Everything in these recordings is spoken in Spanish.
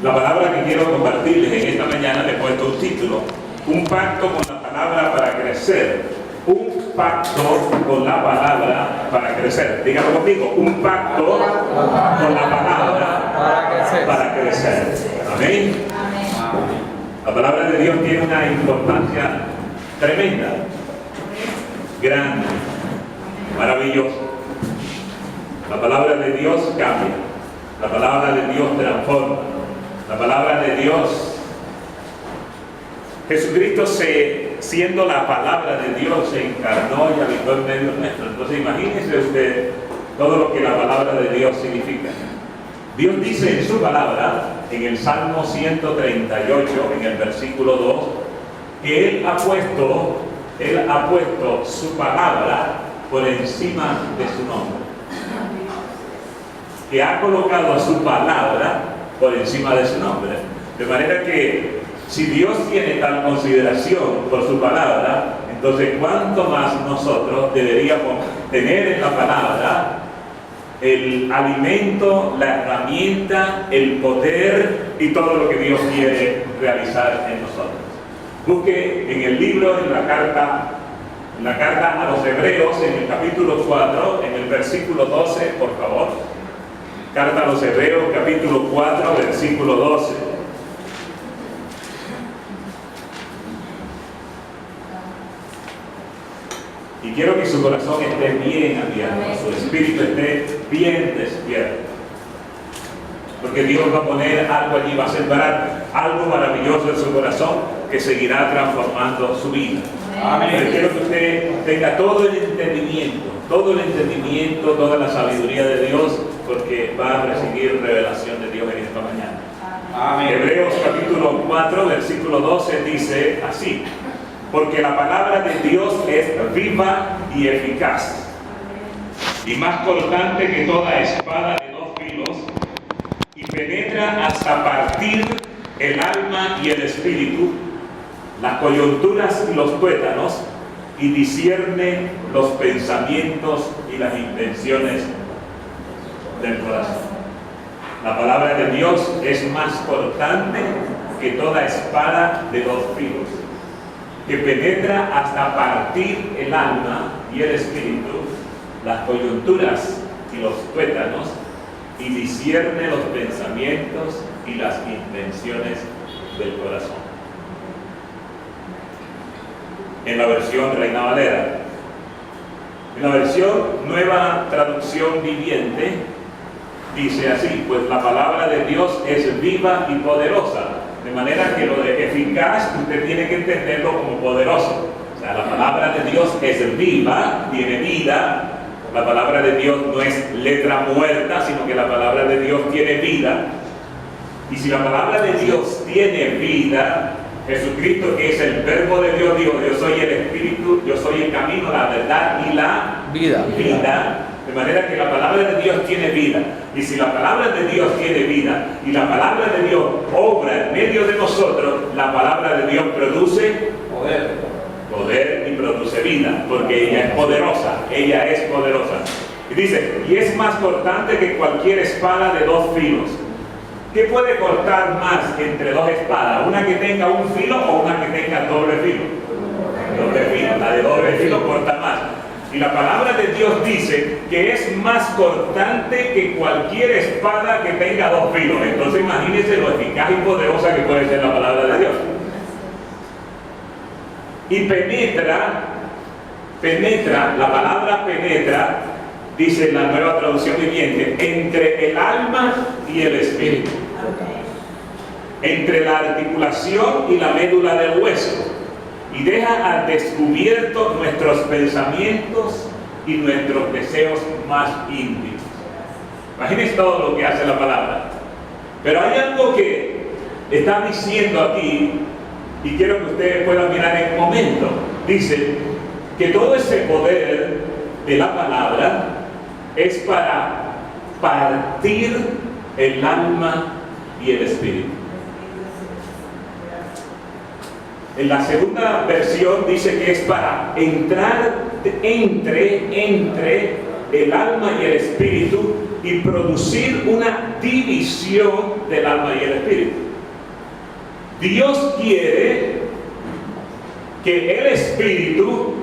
La palabra que quiero compartirles en esta mañana le he puesto un título: un pacto con la palabra para crecer. Un pacto con la palabra para crecer. Dígalo conmigo: un pacto con la palabra para crecer. Amén. La palabra de Dios tiene una importancia tremenda, grande, maravillosa. La palabra de Dios cambia. La palabra de Dios transforma. La palabra de Dios, Jesucristo, siendo la palabra de Dios, se encarnó y habitó en medio nuestro. Entonces imagínese usted todo lo que la palabra de Dios significa. Dios dice en su palabra, en el Salmo 138, en el versículo 2, que Él ha puesto su palabra por encima de su nombre. Que ha colocado su palabra por encima de su nombre. De manera que si Dios tiene tal consideración por su palabra, entonces cuánto más nosotros deberíamos tener en la palabra el alimento, la herramienta, el poder y todo lo que Dios quiere realizar en nosotros. Busque en el libro, en la carta a los Hebreos, en el capítulo 4, en el versículo 12, por favor. Carta a los Hebreos, capítulo 4, versículo 12. Y quiero que su corazón esté bien abierto, su espíritu esté bien despierto. Porque Dios va a poner algo allí, va a sembrar algo maravilloso en su corazón que seguirá transformando su vida. Amén. Pero quiero que usted tenga todo el entendimiento, toda la sabiduría de Dios, porque va a recibir revelación de Dios en esta mañana. Amén. Hebreos capítulo 4, versículo 12 dice así: porque la palabra de Dios es viva y eficaz, y más cortante que toda espada de dos filos, y penetra hasta partir el alma y el espíritu, las coyunturas y los tuétanos, y discierne los pensamientos y las intenciones del corazón. La palabra de Dios es más cortante que toda espada de dos filos, que penetra hasta partir el alma y el espíritu, las coyunturas y los tuétanos, y discierne los pensamientos y las intenciones del corazón. En la versión Reina Valera. En la versión Nueva Traducción Viviente dice así: pues la palabra de Dios es viva y poderosa. De manera que lo de eficaz usted tiene que entenderlo como poderoso. O sea, la palabra de Dios es viva, tiene vida. La palabra de Dios no es letra muerta, sino que la palabra de Dios tiene vida. Y si la palabra de Dios tiene vida, Jesucristo, que es el verbo de Dios, dijo: yo soy el Espíritu, yo soy el camino, la verdad y la vida. De manera que la palabra de Dios tiene vida. Y si la palabra de Dios tiene vida y la palabra de Dios obra en medio de nosotros, la palabra de Dios produce poder y produce vida, porque ella es poderosa. Y dice: y es más cortante que cualquier espada de dos filos. ¿Qué puede cortar más entre dos espadas? ¿Una que tenga un filo o una que tenga doble filo? Doble filo. La de doble filo corta más. Y la palabra de Dios dice que es más cortante que cualquier espada que tenga dos filos. Entonces imagínense lo eficaz y poderosa que puede ser la palabra de Dios. Y penetra, la palabra penetra, dice la Nueva Traducción Viviente, entre el alma y el espíritu, entre la articulación y la médula del hueso, y deja al descubierto nuestros pensamientos y nuestros deseos más íntimos. Imagínense todo lo que hace la palabra. Pero hay algo que está diciendo aquí, y quiero que ustedes puedan mirar en un momento. Dice que todo ese poder de la palabra es para partir el alma y el espíritu. En la segunda versión dice que es para entrar entre el alma y el espíritu y producir una división del alma y el espíritu. Dios quiere que el espíritu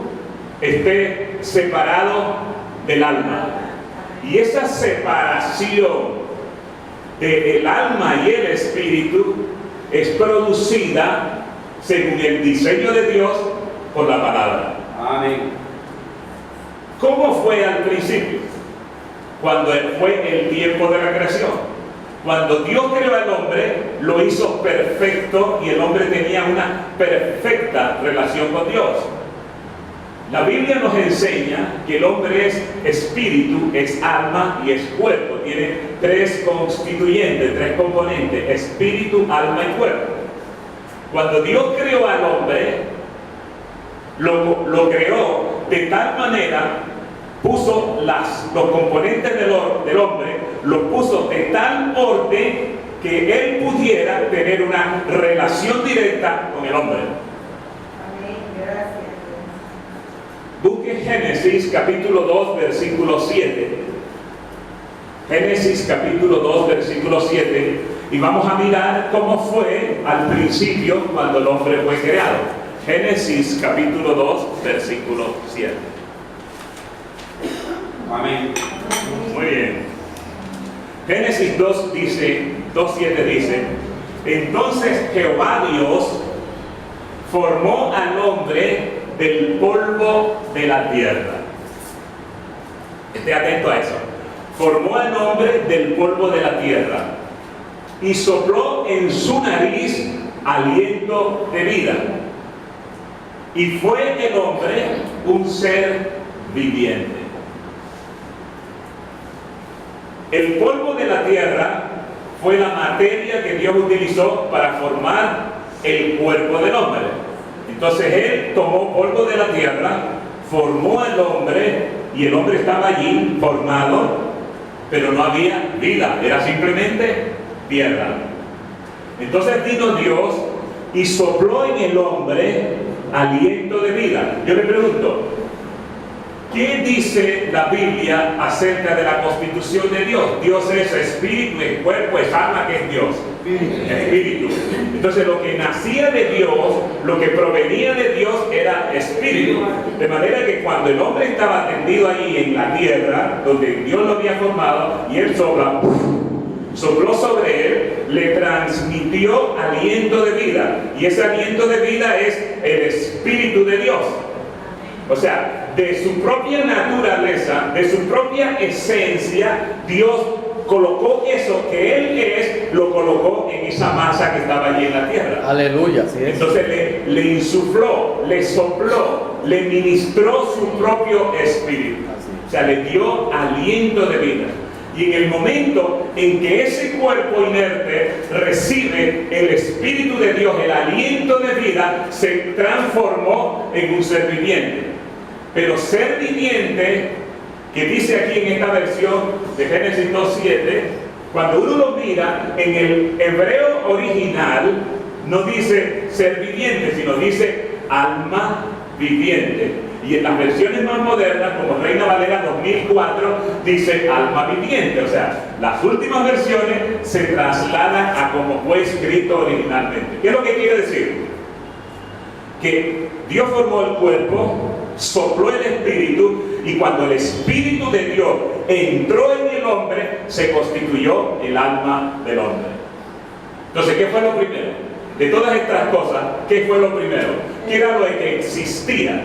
esté separado del alma. Y esa separación del alma y el espíritu es producida según el diseño de Dios por la palabra. Amén. ¿Cómo fue al principio? Cuando fue el tiempo de la creación. Cuando Dios creó al hombre, lo hizo perfecto y el hombre tenía una perfecta relación con Dios. La Biblia nos enseña que el hombre es espíritu, es alma y es cuerpo. Tiene tres constituyentes, tres componentes: espíritu, alma y cuerpo. Cuando Dios creó al hombre, lo creó de tal manera, puso los componentes del hombre, los puso de tal orden que él pudiera tener una relación directa con el hombre. Amén, gracias. Busque Génesis capítulo 2, versículo 7. Génesis capítulo 2, versículo 7. Y vamos a mirar cómo fue al principio cuando el hombre fue creado. Génesis capítulo 2, versículo 7. Amén. Muy bien. Génesis 2, 7 dice: entonces Jehová Dios formó al hombre del polvo de la tierra. Esté atento a eso. Formó al hombre del polvo de la tierra y sopló en su nariz aliento de vida. Y fue el hombre un ser viviente. El polvo de la tierra fue la materia que Dios utilizó para formar el cuerpo del hombre. Entonces Él tomó polvo de la tierra, formó al hombre y el hombre estaba allí formado, pero no había vida, era simplemente tierra. Entonces vino Dios y sopló en el hombre aliento de vida. Yo le pregunto, ¿qué dice la Biblia acerca de la constitución de Dios? Dios es espíritu, es cuerpo, es alma. ¿Qué es Dios? Espíritu. Entonces lo que nacía de Dios, lo que provenía de Dios era espíritu. De manera que cuando el hombre estaba tendido ahí en la tierra, donde Dios lo había formado, y él sopló sobre él, le transmitió aliento de vida. Y ese aliento de vida es el Espíritu de Dios. O sea, de su propia naturaleza, de su propia esencia, Dios colocó eso que Él es, lo colocó en esa masa que estaba allí en la tierra. Aleluya, sí es. Entonces le insufló, le sopló, le ministró su propio espíritu. O sea, le dio aliento de vida. Y en el momento en que ese cuerpo inerte recibe el Espíritu de Dios, el aliento de vida, se transformó en un ser viviente. Pero ser viviente, que dice aquí en esta versión de Génesis 2:7, cuando uno lo mira en el hebreo original, no dice ser viviente, sino dice alma viviente. Y en las versiones más modernas, como Reina Valera 2004, dice alma viviente. O sea, las últimas versiones se trasladan a como fue escrito originalmente. ¿Qué es lo que quiere decir? Que Dios formó el cuerpo, sopló el espíritu, y cuando el espíritu de Dios entró en el hombre, se constituyó el alma del hombre. Entonces, ¿qué fue lo primero? De todas estas cosas, ¿qué fue lo primero? ¿Qué era lo que existía?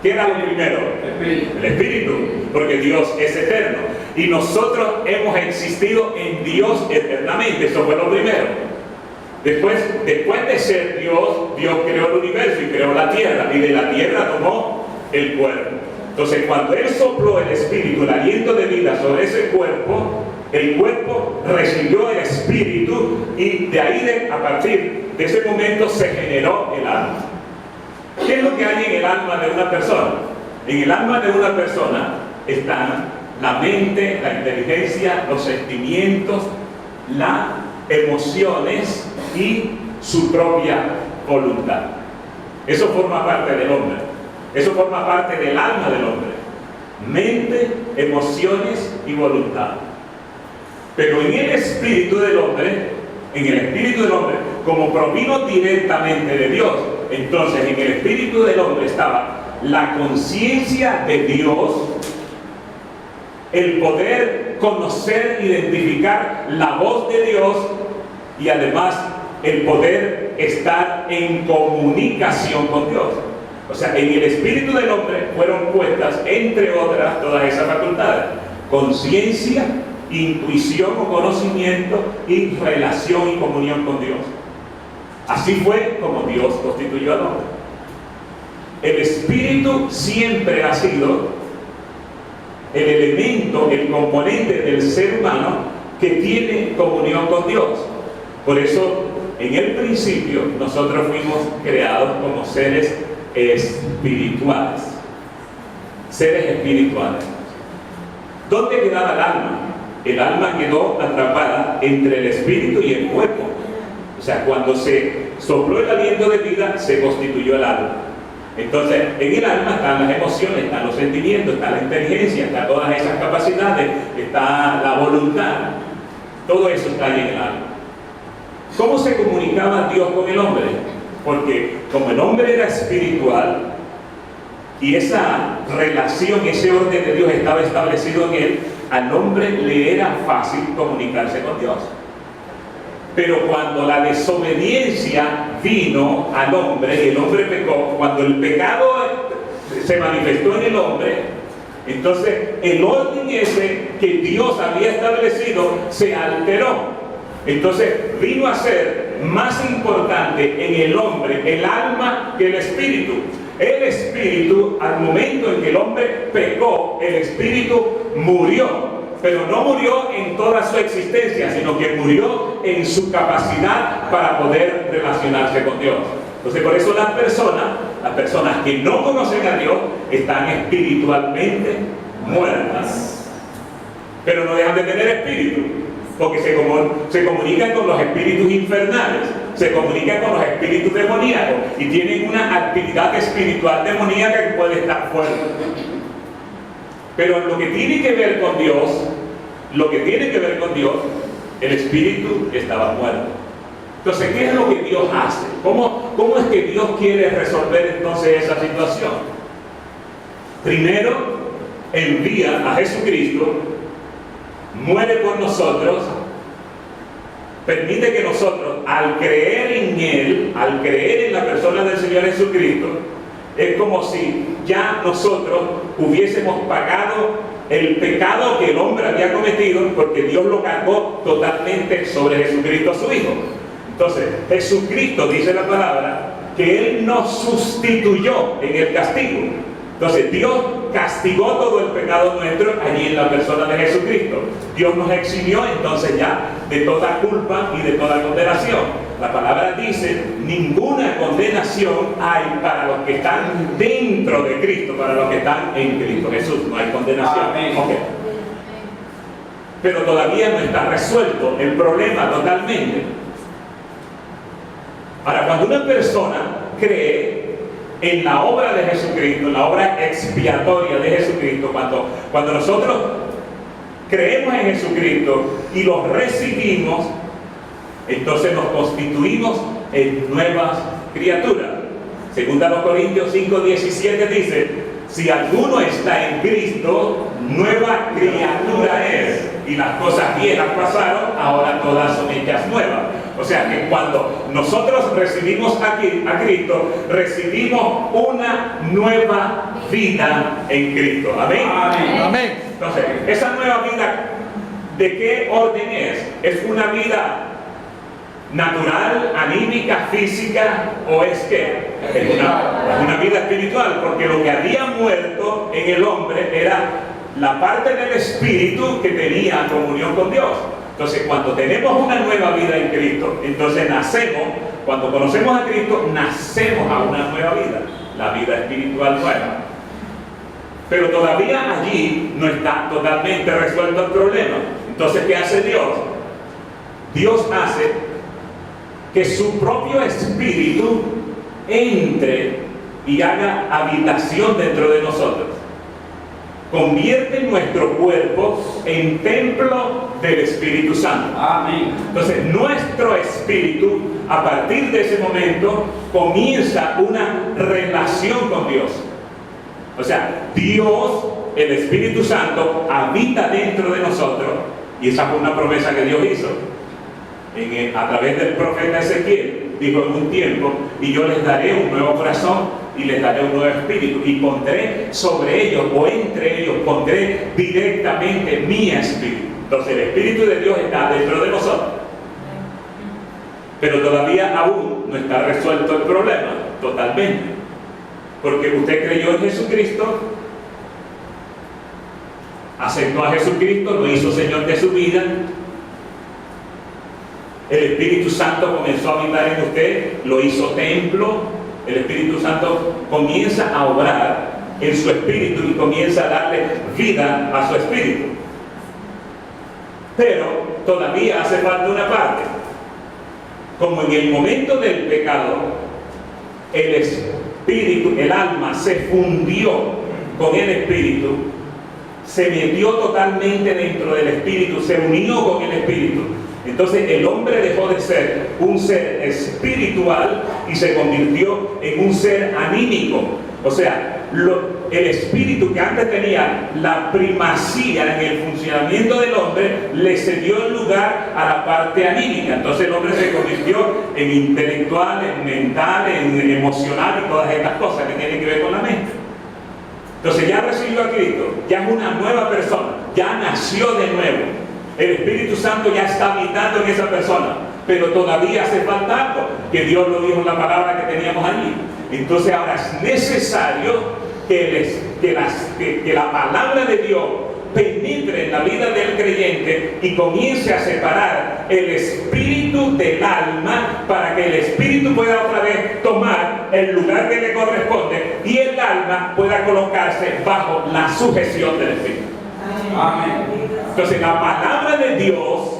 ¿Qué era lo primero? El Espíritu, porque Dios es eterno. Y nosotros hemos existido en Dios eternamente. Eso fue lo primero. Después de ser Dios, Dios creó el universo y creó la tierra. Y de la tierra tomó el cuerpo. Entonces, cuando Él sopló el Espíritu, el aliento de vida sobre ese cuerpo, el cuerpo recibió el Espíritu y de ahí, a partir de ese momento, se generó el alma. ¿Qué es lo que hay en el alma de una persona? En el alma de una persona están la mente, la inteligencia, los sentimientos, las emociones y su propia voluntad. Eso forma parte del hombre. Eso forma parte del alma del hombre. mente, emociones y voluntad. Pero en el espíritu del hombre, como provino directamente de Dios, entonces en el espíritu del hombre estaba la conciencia de Dios, el poder conocer, identificar la voz de Dios y además el poder estar en comunicación con Dios. O sea, en el espíritu del hombre fueron puestas, entre otras, todas esas facultades: conciencia, intuición o conocimiento y relación y comunión con Dios. Así fue como Dios constituyó al hombre. El espíritu siempre ha sido el elemento, el componente del ser humano que tiene comunión con Dios. Por eso, en el principio, nosotros fuimos creados como seres espirituales. Seres espirituales. ¿Dónde quedaba el alma? El alma quedó atrapada entre el espíritu y el cuerpo. O sea, cuando se sopló el aliento de vida, se constituyó el alma. Entonces, en el alma están las emociones, están los sentimientos, está la inteligencia, están todas esas capacidades, está la voluntad. Todo eso está ahí en el alma. ¿Cómo se comunicaba Dios con el hombre? Porque como el hombre era espiritual y esa relación, ese orden de Dios estaba establecido en él, al hombre le era fácil comunicarse con Dios. Pero cuando la desobediencia vino al hombre, el hombre pecó, cuando el pecado se manifestó en el hombre, entonces el orden ese que Dios había establecido se alteró. Entonces vino a ser más importante en el hombre el alma que el espíritu. El espíritu, al momento en que el hombre pecó, el espíritu murió. Pero no murió en toda su existencia, sino que murió en su capacidad para poder relacionarse con Dios. Entonces, por eso las personas que no conocen a Dios están espiritualmente muertas. Pero no dejan de tener espíritu, porque se comunican con los espíritus infernales, se comunican con los espíritus demoníacos y tienen una actividad espiritual demoníaca que puede estar fuerte. Pero en lo que tiene que ver con Dios, el espíritu estaba muerto. Entonces, ¿qué es lo que Dios hace? ¿Cómo es que Dios quiere resolver entonces esa situación? Primero, envía a Jesucristo, muere por nosotros, permite que nosotros, al creer en Él, al creer en la persona del Señor Jesucristo, es como si ya nosotros hubiésemos pagado el pecado que el hombre había cometido, porque Dios lo cargó totalmente sobre Jesucristo, su Hijo. Entonces, Jesucristo, dice la palabra, que Él nos sustituyó en el castigo. Entonces, Dios castigó todo el pecado nuestro allí en la persona de Jesucristo. Dios nos eximió entonces ya de toda culpa y de toda condenación. La palabra dice: ninguna condenación hay para los que están dentro de Cristo, para los que están en Cristo Jesús. No hay condenación. Okay. Pero todavía no está resuelto el problema totalmente. Ahora, cuando una persona cree en la obra de Jesucristo, en la obra expiatoria de Jesucristo, cuando nosotros creemos en Jesucristo y lo recibimos, entonces nos constituimos en nuevas criaturas. Segunda los Corintios 5:17 dice: si alguno está en Cristo, nueva criatura es, y las cosas viejas pasaron, ahora todas son hechas nuevas. O sea que cuando nosotros recibimos a Cristo, recibimos una nueva vida en Cristo. Amén. Amén. Amén. Entonces, esa nueva vida, ¿de qué orden es? ¿Es una vida natural, anímica, física, o es qué? Es una vida espiritual, porque lo que había muerto en el hombre era la parte del espíritu que tenía comunión con Dios. Entonces, cuando tenemos una nueva vida en Cristo, entonces cuando conocemos a Cristo, nacemos a una nueva vida, la vida espiritual nueva. Pero todavía allí no está totalmente resuelto el problema. Entonces, ¿qué hace Dios? Dios hace que su propio espíritu entre y haga habitación dentro de nosotros. convierte nuestro cuerpo en templo del Espíritu Santo. Amén. Entonces, nuestro espíritu, a partir de ese momento, comienza una relación con Dios. O sea, Dios, el Espíritu Santo, habita dentro de nosotros, y esa fue una promesa que Dios hizo. A través del profeta Ezequiel, dijo en un tiempo: y yo les daré un nuevo corazón y les daré un nuevo espíritu, y pondré sobre ellos, o entre ellos, pondré directamente mi espíritu. Entonces el Espíritu de Dios está dentro de nosotros, pero todavía aún no está resuelto el problema totalmente, porque usted creyó en Jesucristo, aceptó a Jesucristo, lo hizo Señor de su vida, el Espíritu Santo comenzó a habitar en usted, lo hizo templo. El Espíritu Santo comienza a obrar en su espíritu y comienza a darle vida a su espíritu. Pero todavía hace falta una parte. Como en el momento del pecado, el espíritu, el alma se fundió con el espíritu, se metió totalmente dentro del espíritu, se unió con el espíritu. Entonces el hombre dejó de ser un ser espiritual y se convirtió en un ser anímico. O sea, el espíritu que antes tenía la primacía en el funcionamiento del hombre, le cedió el lugar a la parte anímica. Entonces el hombre se convirtió en intelectual, en mental, en emocional y todas estas cosas que tienen que ver con la mente. Entonces ya recibió a Cristo, ya es una nueva persona, ya nació de nuevo. El Espíritu Santo ya está habitando en esa persona, pero todavía hace falta algo, que Dios lo dijo en la palabra que teníamos allí. Entonces ahora es necesario que la palabra de Dios penetre en la vida del creyente y comience a separar el espíritu del alma, para que el espíritu pueda otra vez tomar el lugar que le corresponde y el alma pueda colocarse bajo la sujeción del espíritu. Amén. Entonces la palabra de Dios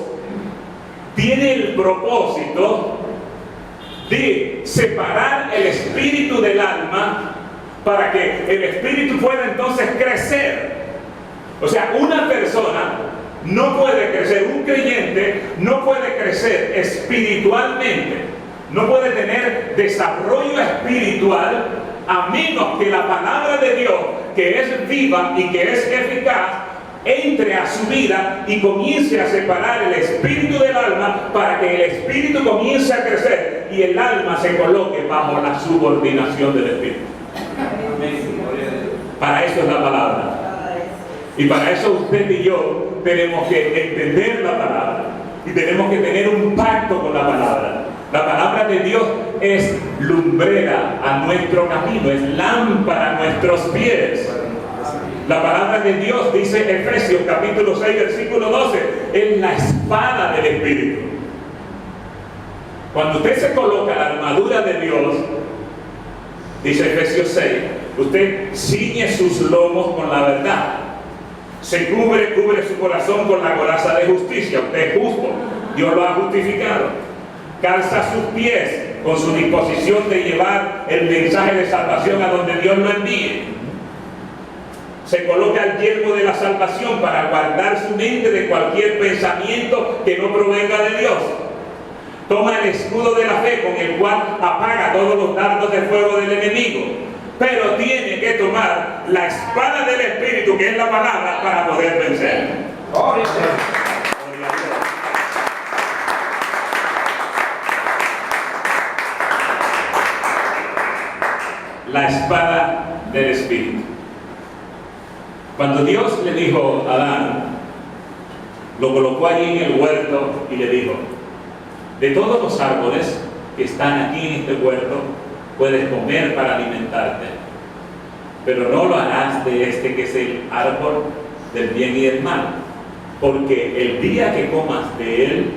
tiene el propósito de separar el espíritu del alma para que el espíritu pueda entonces crecer. O sea, una persona no puede crecer, un creyente no puede crecer espiritualmente, no puede tener desarrollo espiritual a menos que la palabra de Dios, que es viva y que es eficaz, entre a su vida y comience a separar el espíritu del alma, para que el espíritu comience a crecer y el alma se coloque bajo la subordinación del espíritu. Para eso es la palabra. Y para eso usted y yo tenemos que entender la palabra y tenemos que tener un pacto con la palabra. La palabra de Dios es lumbrera a nuestro camino, es lámpara a nuestros pies. La palabra de Dios, dice Efesios capítulo 6 versículo 12, es la espada del Espíritu. Cuando usted se coloca la armadura de Dios, dice Efesios 6, usted ciñe sus lomos con la verdad, se cubre su corazón con la coraza de justicia. Usted es justo, Dios lo ha justificado. Calza sus pies con su disposición de llevar el mensaje de salvación a donde Dios lo envíe. Se coloca el yelmo de la salvación para guardar su mente de cualquier pensamiento que no provenga de Dios. Toma el escudo de la fe, con el cual apaga todos los dardos de fuego del enemigo. Pero tiene que tomar la espada del Espíritu, que es la palabra, para poder vencer. Gloria a Dios. La espada del Espíritu. Cuando Dios le dijo a Adán, lo colocó allí en el huerto y le dijo: de todos los árboles que están aquí en este huerto puedes comer para alimentarte, pero no lo harás de este que es el árbol del bien y del mal, porque el día que comas de él,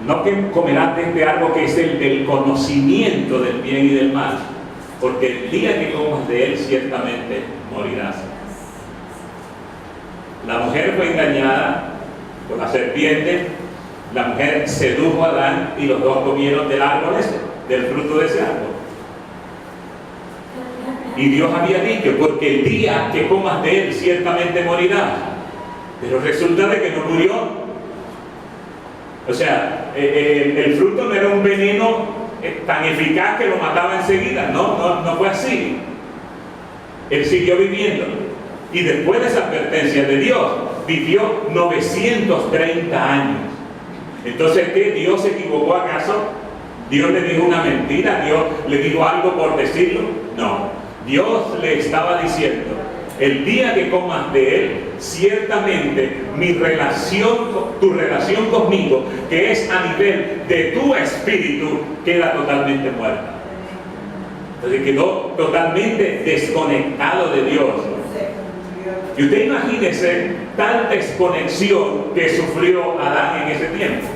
no que comerás de este árbol que es el del conocimiento del bien y del mal, porque el día que comas de él ciertamente morirás. La mujer fue engañada por la serpiente, la mujer sedujo a Adán y los dos comieron del árbol ese, del fruto de ese árbol. Y Dios había dicho, porque el día que comas de él ciertamente morirás. Pero resulta de que no murió. O sea, el fruto no era un veneno tan eficaz que lo mataba enseguida. No fue así. Él siguió viviendo. Y después de esa advertencia de Dios, vivió 930 años. Entonces, ¿qué? ¿Dios se equivocó acaso? ¿Dios le dijo una mentira? ¿Dios le dijo algo por decirlo? No. Dios le estaba diciendo, el día que comas de él, ciertamente tu relación conmigo, que es a nivel de tu espíritu, queda totalmente muerta. Entonces quedó totalmente desconectado de Dios. Y usted imagínese tal desconexión que sufrió Adán en ese tiempo.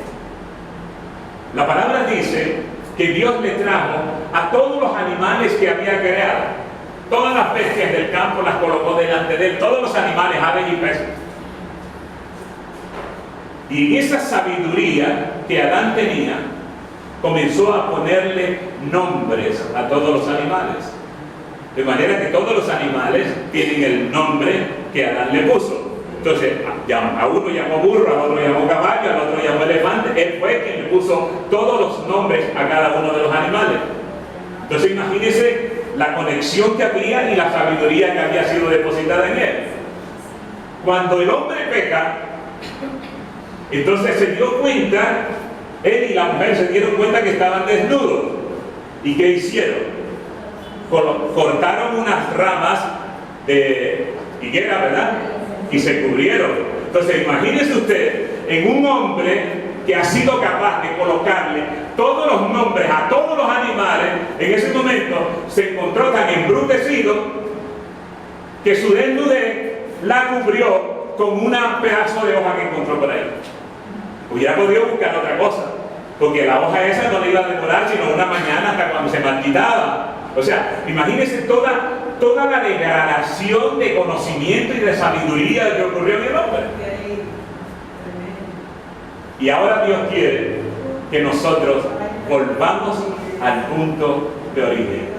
La palabra dice que Dios le trajo a todos los animales que había creado. Todas las bestias del campo las colocó delante de él, todos los animales, aves y peces. Y en esa sabiduría que Adán tenía, comenzó a ponerle nombres a todos los animales. De manera que todos los animales tienen el nombre que Adán le puso. Entonces, a uno llamó burro, a otro llamó caballo, al otro llamó elefante. Él fue quien le puso todos los nombres a cada uno de los animales. Entonces, imagínense la conexión que había y la sabiduría que había sido depositada en él. Cuando el hombre peca, entonces se dio cuenta, él y la mujer se dieron cuenta que estaban desnudos. ¿Y qué hicieron? Cortaron unas ramas de higuera, ¿verdad? Y se cubrieron. Entonces imagínese usted en un hombre que ha sido capaz de colocarle todos los nombres a todos los animales. En ese momento se encontró tan embrutecido que su desnudez la cubrió con un pedazo de hoja que encontró por ahí. Hubiera podido buscar otra cosa, porque la hoja esa no le iba a demorar sino una mañana hasta cuando se marchitaba. O sea, imagínense toda la degradación de conocimiento y de sabiduría que ocurrió en el hombre. Y ahora Dios quiere que nosotros volvamos al punto de origen.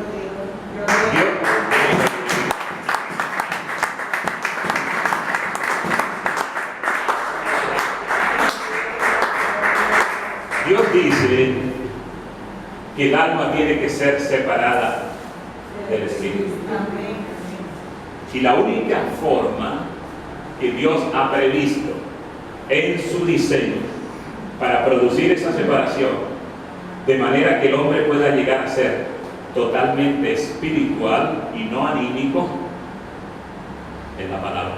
Dios dice que el alma tiene que ser separada del espíritu. Y la única forma que Dios ha previsto en su diseño para producir esa separación, de manera que el hombre pueda llegar a ser totalmente espiritual y no anímico, es la palabra.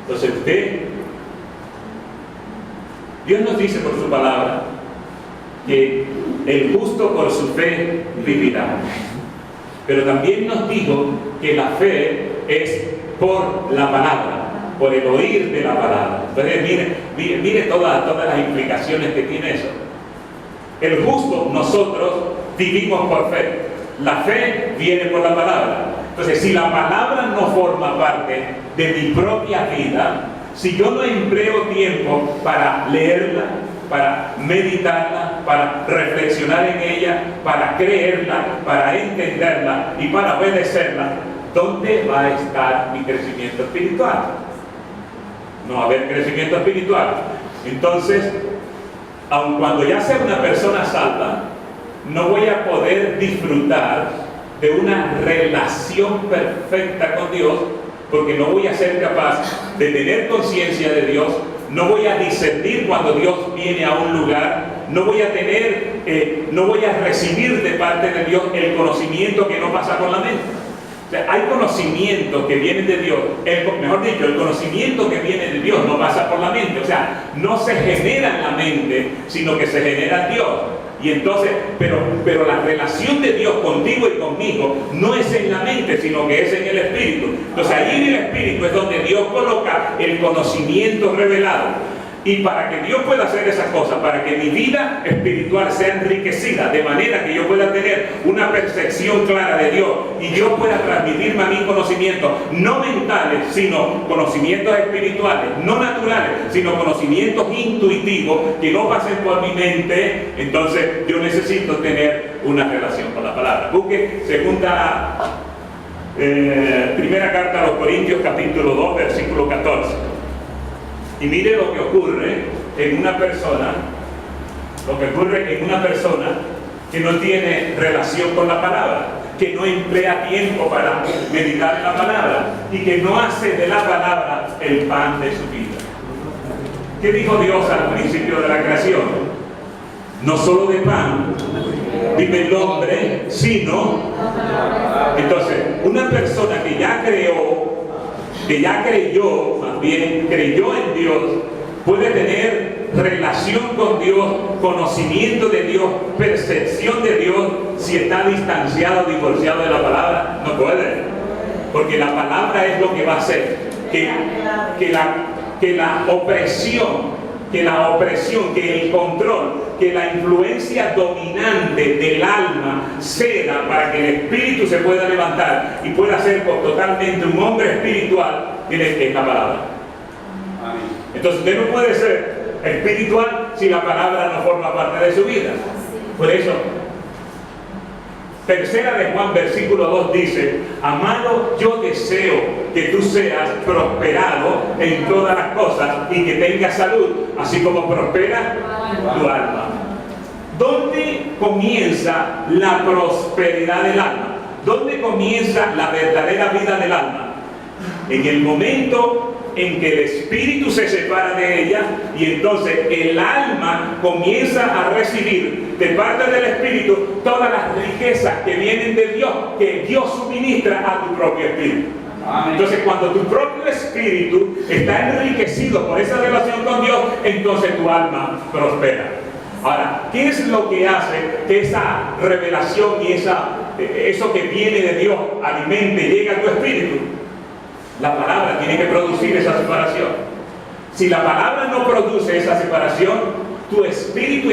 Entonces Dios nos dice por su palabra que el justo por su fe vivirá. Pero también nos dijo que la fe es por la palabra, por el oír de la palabra. Entonces mire todas las implicaciones que tiene eso. El justo, nosotros vivimos por fe. La fe viene por la palabra. Entonces, si la palabra no forma parte de mi propia vida, si yo no empleo tiempo para leerla, para meditarla, para reflexionar en ella, para creerla, para entenderla y para obedecerla, ¿dónde va a estar mi crecimiento espiritual? No va a haber crecimiento espiritual. Entonces, aun cuando ya sea una persona salva, no voy a poder disfrutar de una relación perfecta con Dios, porque no voy a ser capaz de tener conciencia de Dios, no voy a discernir cuando Dios viene a un lugar, no voy a recibir de parte de Dios el conocimiento que no pasa por la mente. O sea, hay conocimientos que vienen de Dios, mejor dicho, el conocimiento que viene de Dios no pasa por la mente, o sea, no se genera en la mente, sino que se genera en Dios. Y entonces, pero la relación de Dios contigo y conmigo no es en la mente, sino que es en el Espíritu. Entonces ahí en el Espíritu es donde Dios coloca el conocimiento revelado. Y para que Dios pueda hacer esas cosas, para que mi vida espiritual sea enriquecida, de manera que yo pueda tener una percepción clara de Dios y Dios pueda transmitirme a mí conocimientos no mentales, sino conocimientos espirituales, no naturales, sino conocimientos intuitivos que no pasen por mi mente, entonces yo necesito tener una relación con la palabra. Busque primera carta a los Corintios, capítulo 2, versículo 14. Y mire lo que ocurre en una persona, que no tiene relación con la palabra, que no emplea tiempo para meditar en la palabra y que no hace de la palabra el pan de su vida. ¿Qué dijo Dios al principio de la creación? No solo de pan vive el hombre, sino... Entonces, una persona que ya creyó, más bien creyó en Dios, puede tener relación con Dios, conocimiento de Dios, percepción de Dios. Si está distanciado, divorciado de la palabra, no puede, porque la palabra es lo que va a hacer que la opresión, que el control, que la influencia dominante del alma ceda para que el espíritu se pueda levantar y pueda ser totalmente un hombre espiritual, tiene que es la palabra. Entonces usted no puede ser espiritual si la palabra no forma parte de su vida. Por eso, tercera de Juan, versículo 2 dice: amado, yo deseo que tú seas prosperado en todas las cosas y que tengas salud, así como prospera tu alma. ¿Dónde comienza la prosperidad del alma? ¿Dónde comienza la verdadera vida del alma? En el momento en que el espíritu se separa de ella y entonces el alma comienza a recibir de parte del espíritu todas las riquezas que vienen de Dios, que Dios suministra a tu propio espíritu. Entonces, cuando tu propio espíritu está enriquecido por esa relación con Dios, entonces tu alma prospera. Ahora, ¿qué es lo que hace que esa revelación y eso que viene de Dios alimente, llegue a tu espíritu? La palabra tiene que producir esa separación. Si la palabra no produce esa separación, tu espíritu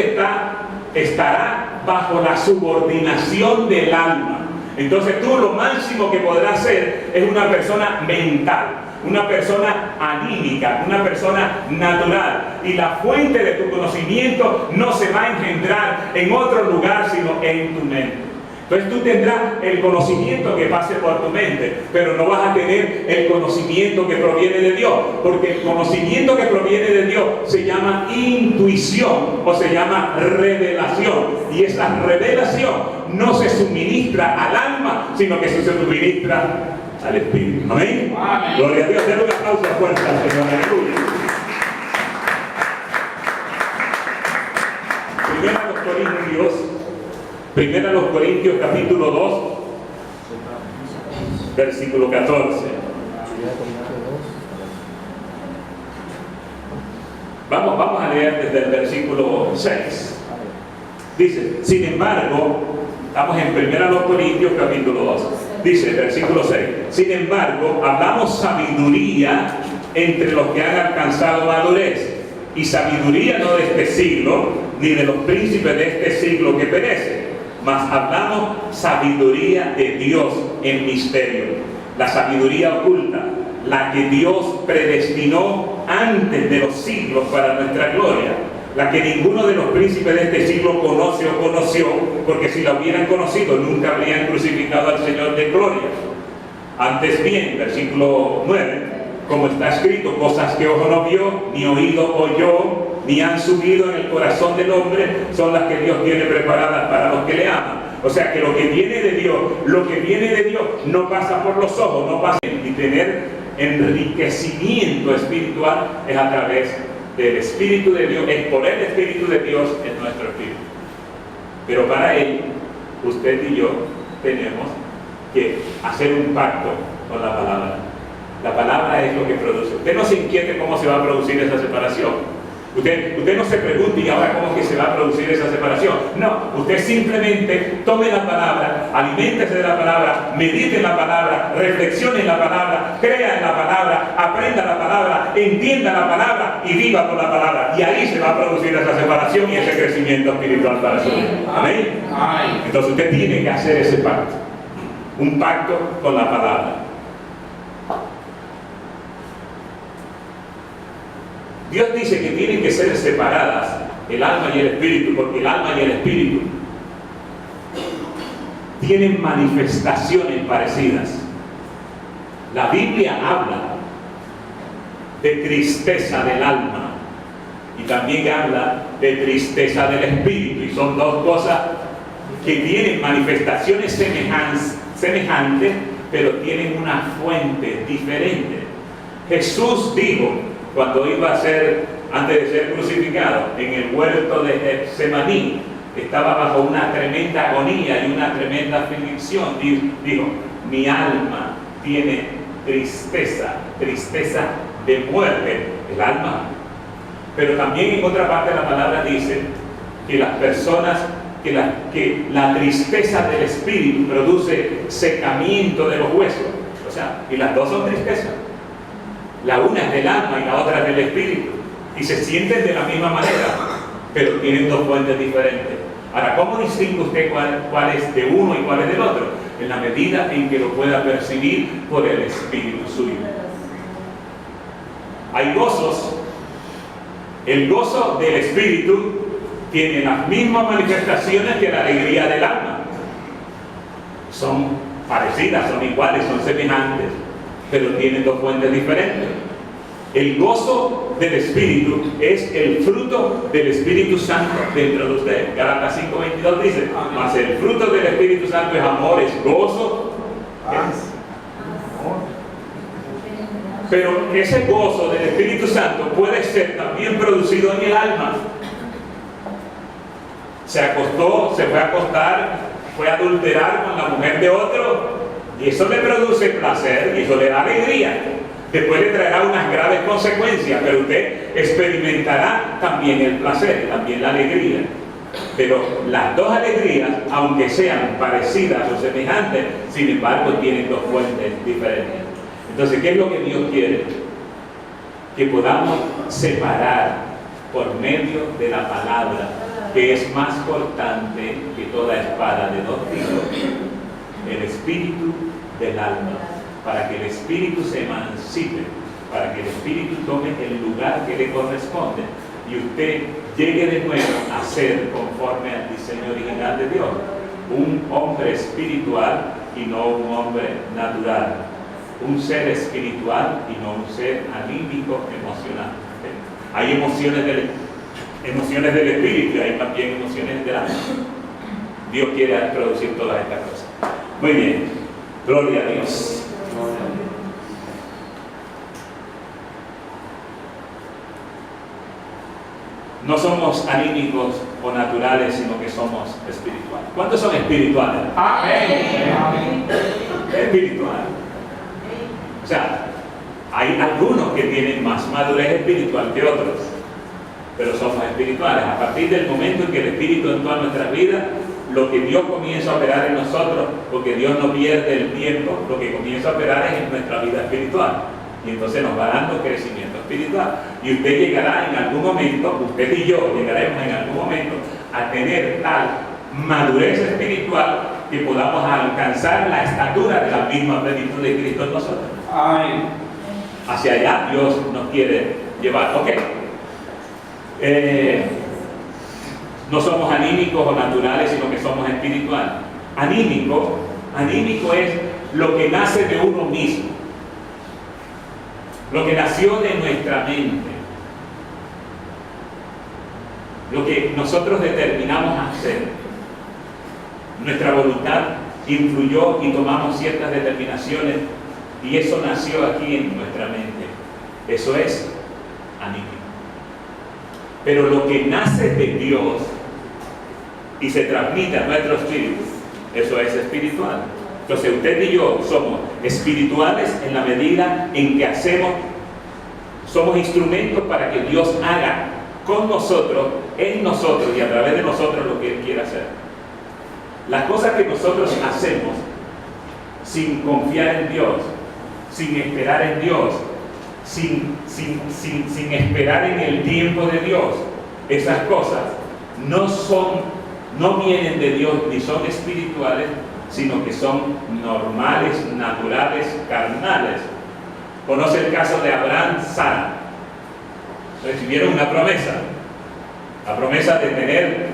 estará bajo la subordinación del alma. Entonces tú lo máximo que podrás ser es una persona mental, una persona anímica, una persona natural. Y la fuente de tu conocimiento no se va a engendrar en otro lugar, sino en tu mente. Entonces tú tendrás el conocimiento que pase por tu mente, pero no vas a tener el conocimiento que proviene de Dios, porque el conocimiento que proviene de Dios se llama intuición o se llama revelación, y esa revelación no se suministra al alma, sino que se suministra al espíritu. ¿Amén? Amén. Gloria a Dios. Den un aplauso fuerte al Señor. Aleluya. Primera a los Corintios capítulo 2, versículo 14. Vamos a leer desde el versículo 6. Dice: sin embargo, estamos en Primera a los Corintios capítulo 2. Dice, versículo 6: sin embargo, hablamos sabiduría entre los que han alcanzado madurez, y sabiduría no de este siglo, ni de los príncipes de este siglo que perecen, mas hablamos sabiduría de Dios en misterio, la sabiduría oculta, la que Dios predestinó antes de los siglos para nuestra gloria, la que ninguno de los príncipes de este siglo conoce o conoció, porque si la hubieran conocido nunca habrían crucificado al Señor de gloria. Antes bien, versículo 9, como está escrito: cosas que ojo no vio, ni oído oyó, ni han subido en el corazón del hombre, son las que Dios tiene preparadas para los que le aman. O sea que lo que viene de Dios, no pasa por los ojos, no pasa. Y tener enriquecimiento espiritual es a través del Espíritu de Dios, es por el Espíritu de Dios en nuestro espíritu. Pero para ello, usted y yo tenemos que hacer un pacto con la palabra. La palabra es lo que produce. Usted no se inquiete cómo se va a producir esa separación. Usted no se pregunte, ¿y ahora cómo es que se va a producir esa separación? No, usted simplemente tome la palabra, aliméntese de la palabra, medite en la palabra, reflexione en la palabra, crea en la palabra, aprenda la palabra, entienda la palabra y viva con la palabra. Y ahí se va a producir esa separación y ese crecimiento espiritual para su vida. ¿Amén? Amén. Entonces usted tiene que hacer ese pacto, un pacto con la palabra. Dios dice que tienen que ser separadas el alma y el espíritu, porque el alma y el espíritu tienen manifestaciones parecidas. La Biblia habla de tristeza del alma y también habla de tristeza del espíritu, y son dos cosas que tienen manifestaciones semejantes, pero tienen una fuente diferente. Jesús dijo, cuando iba a ser, antes de ser crucificado, en el huerto de Getsemaní, estaba bajo una tremenda agonía y una tremenda aflicción. Dijo, mi alma tiene tristeza de muerte, el alma. Pero también en otra parte de la palabra dice que las personas, que la tristeza del espíritu produce secamiento de los huesos. O sea, y las dos son tristezas. La una es del alma y la otra es del espíritu. Y se sienten de la misma manera, pero tienen dos fuentes diferentes. Ahora, ¿cómo distingue usted cuál es de uno y cuál es del otro? En la medida en que lo pueda percibir por el espíritu suyo. Hay gozos. El gozo del espíritu tiene las mismas manifestaciones que la alegría del alma. Son parecidas, son iguales, son semejantes, pero tienen dos fuentes diferentes. El gozo del Espíritu es el fruto del Espíritu Santo dentro de usted. Gálatas 5:22 dice, mas el fruto del Espíritu Santo es amor, es gozo, paz. Pero ese gozo del Espíritu Santo puede ser también producido en el alma. Se acostó, se fue a acostar, fue a adulterar con la mujer de otro, y eso le produce placer y eso le da alegría. Después le traerá unas graves consecuencias, pero usted experimentará también el placer, también la alegría. Pero las dos alegrías, aunque sean parecidas o semejantes, sin embargo tienen dos fuentes diferentes. Entonces, ¿qué es lo que Dios quiere? Que podamos separar por medio de la palabra, que es más cortante que toda espada de dos filos, el espíritu del alma, para que el espíritu se emancipe, para que el espíritu tome el lugar que le corresponde y usted llegue de nuevo a ser conforme al diseño original de Dios, un hombre espiritual y no un hombre natural, un ser espiritual y no un ser anímico emocional. Hay emociones del espíritu y hay también emociones del alma. Dios quiere producir todas estas cosas. Muy bien, gloria a Dios. No somos anímicos o naturales, sino que somos espirituales. ¿Cuántos son espirituales? Amén. Espirituales. O sea, hay algunos que tienen más madurez espiritual que otros, pero somos espirituales. A partir del momento en que el Espíritu entró en nuestras vidas, lo que Dios comienza a operar en nosotros, porque Dios no pierde el tiempo, lo que comienza a operar es en nuestra vida espiritual. Y entonces nos va dando crecimiento espiritual. Y usted llegará en algún momento, usted y yo llegaremos en algún momento a tener tal madurez espiritual que podamos alcanzar la estatura de la misma plenitud de Cristo en nosotros. Amén. Hacia allá Dios nos quiere llevar. Ok. No somos anímicos o naturales, sino que somos espirituales. Anímico es lo que nace de uno mismo, lo que nació de nuestra mente, lo que nosotros determinamos hacer. Nuestra voluntad influyó y tomamos ciertas determinaciones y eso nació aquí en nuestra mente. Eso es anímico. Pero lo que nace de Dios y se transmite a nuestro espíritu, eso es espiritual. Entonces usted y yo somos espirituales en la medida en que somos instrumentos para que Dios haga con nosotros, en nosotros y a través de nosotros lo que Él quiere hacer. Las cosas que nosotros hacemos sin confiar en Dios, sin esperar en Dios, sin esperar en el tiempo de Dios, esas cosas no vienen de Dios ni son espirituales, sino que son normales, naturales, carnales. Conoce el caso de Abraham, Sara. Recibieron una promesa, la promesa de tener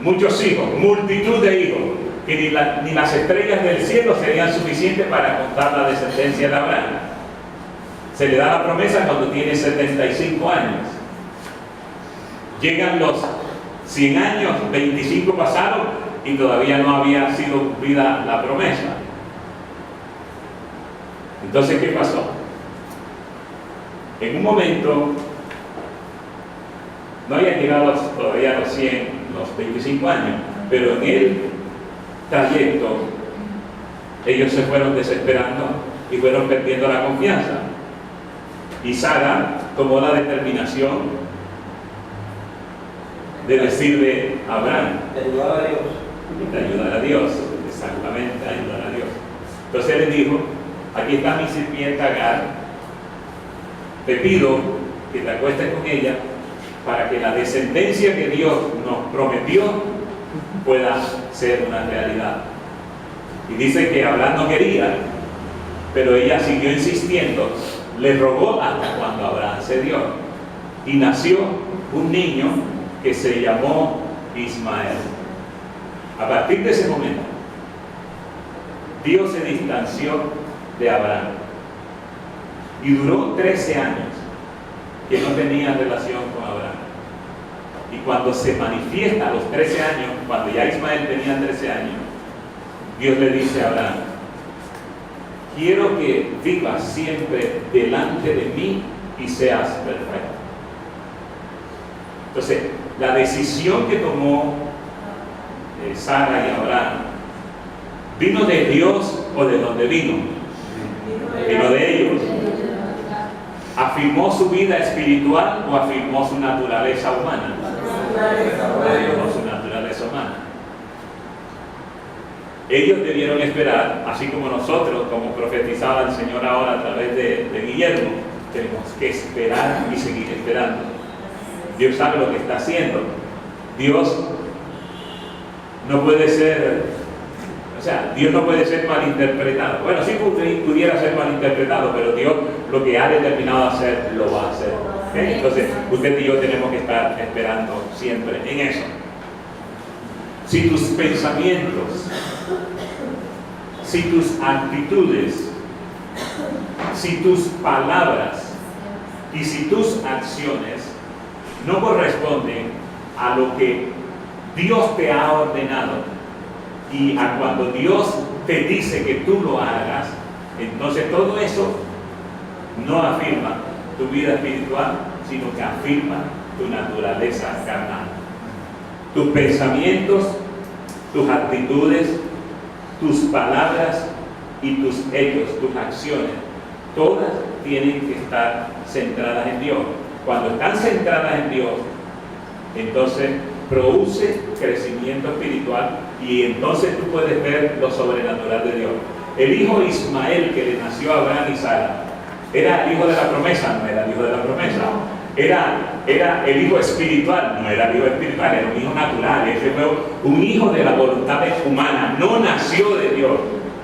muchos hijos, multitud de hijos, que ni las estrellas del cielo serían suficientes para contar la descendencia de Abraham. Se le da la promesa cuando tiene 75 años. Llegan los 100 años, 25 pasaron y todavía no había sido cumplida la promesa. Entonces, ¿qué pasó? En un momento, no habían llegado todavía a los 100, los 25 años, pero en el trayecto ellos se fueron desesperando y fueron perdiendo la confianza. Y Sara tomó la determinación de decirle a Abraham, De ayudar a Dios. de ayudar a Dios, exactamente, ayudar a Dios. Entonces él le dijo, aquí está mi sirvienta Agar, te pido que te acuestes con ella para que la descendencia que Dios nos prometió pueda ser una realidad. Y dice que Abraham no quería, pero ella siguió insistiendo, le rogó hasta cuando Abraham cedió. Y nació un niño que se llamó Ismael. A partir de ese momento, Dios se distanció de Abraham. Y duró 13 años que no tenía relación con Abraham. Y cuando se manifiesta a los 13 años, cuando ya Ismael tenía 13 años, Dios le dice a Abraham, quiero que vivas siempre delante de mí y seas perfecto. Entonces, la decisión que tomó Sara y Abraham, ¿vino de Dios o de dónde vino? Vino de ellos. ¿Afirmó su vida espiritual o afirmó su naturaleza humana? Afirmó su naturaleza humana. Ellos debieron esperar, así como nosotros, como profetizaba el Señor ahora a través de Guillermo, tenemos que esperar y seguir esperando. Dios sabe lo que está haciendo. Dios no puede ser, Dios no puede ser malinterpretado. Bueno, sí pudiera ser malinterpretado, pero Dios lo que ha determinado hacer, lo va a hacer. ¿Okay? Entonces, usted y yo tenemos que estar esperando siempre en eso. Si tus pensamientos, si tus actitudes, si tus palabras y si tus acciones no corresponden a lo que Dios te ha ordenado y a cuando Dios te dice que tú lo hagas, entonces todo eso no afirma tu vida espiritual, sino que afirma tu naturaleza carnal. Tus pensamientos, tus actitudes, tus palabras y tus hechos, tus acciones, todas tienen que estar centradas en Dios. Cuando están centradas en Dios, entonces produce crecimiento espiritual y entonces tú puedes ver lo sobrenatural de Dios. El hijo Ismael que le nació a Abraham y Sara, ¿era el hijo de la promesa? No era el hijo de la promesa. Era el hijo espiritual, no era el hijo espiritual, era un hijo natural. Ese fue un hijo de la voluntad humana, no nació de Dios.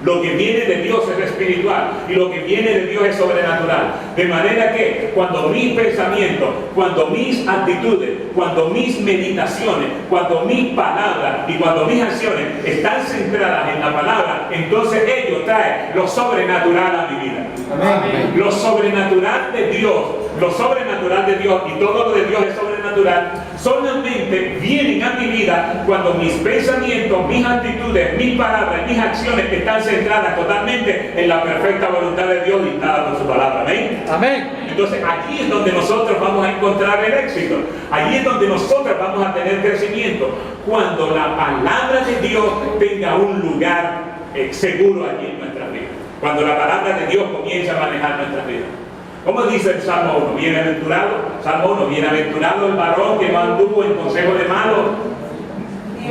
Lo que viene de Dios es espiritual y lo que viene de Dios es sobrenatural. De manera que cuando mis pensamientos, cuando mis actitudes, cuando mis meditaciones, cuando mis palabras y cuando mis acciones están centradas en la palabra, entonces ellos traen lo sobrenatural a mi vida. Amén. Lo sobrenatural de Dios, lo sobrenatural de Dios y todo lo de Dios es sobrenatural, solamente vienen a mi vida cuando mis pensamientos, mis actitudes, mis palabras, mis acciones están centradas totalmente en la perfecta voluntad de Dios dictada por su palabra. Amén. Amén. Entonces allí es donde nosotros vamos a encontrar el éxito. Allí es donde nosotros vamos a tener crecimiento. Cuando la palabra de Dios tenga un lugar seguro allí en nuestras vidas. Cuando la palabra de Dios comienza a manejar nuestras vidas. ¿Cómo dice el Salmo 1? Bienaventurado, Salmo 1, bienaventurado el varón que no anduvo en consejo de malos,